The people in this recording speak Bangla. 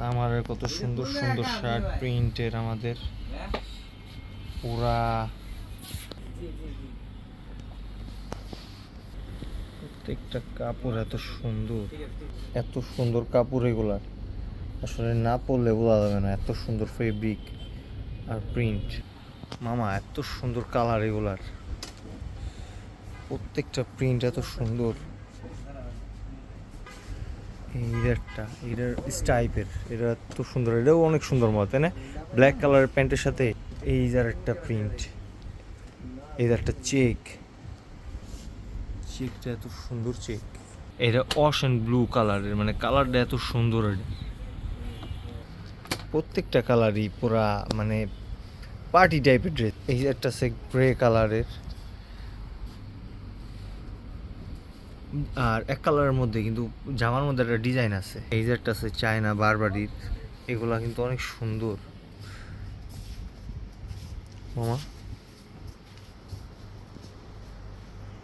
আমার কত সুন্দর সুন্দর শার্ট প্রিন্টের আমাদের পুরা প্রত্যেকটা কাপড় এত সুন্দর কাপড় এগুলা আসলে না পরলে বোঝা যাবে না, এত সুন্দর ফেব্রিক আর প্রিন্ট। মামা এত সুন্দর কালার এগুলার, প্রত্যেকটা প্রিন্ট এত সুন্দর। এটার স্টাইপের এটা এত সুন্দর, এটাও অনেক সুন্দর মতো তাই না? ব্ল্যাক কালারের প্যান্টের সাথে এই যার একটা প্রিন্ট, এই একটা চেকটা এত সুন্দর চেক। এটা অশেন ব্লু কালারের, মানে কালারটা এত সুন্দর। প্রত্যেকটা কালারই পুরা মানে পার্টি টাইপের ড্রেস। এই একটা আছে গ্রে কালারের, আর এক কালারের মধ্যে কিন্তু জামার মধ্যে একটা ডিজাইন আছে। এই যে একটা আছে চায়না বারবারির, এগুলা কিন্তু অনেক সুন্দর মামা।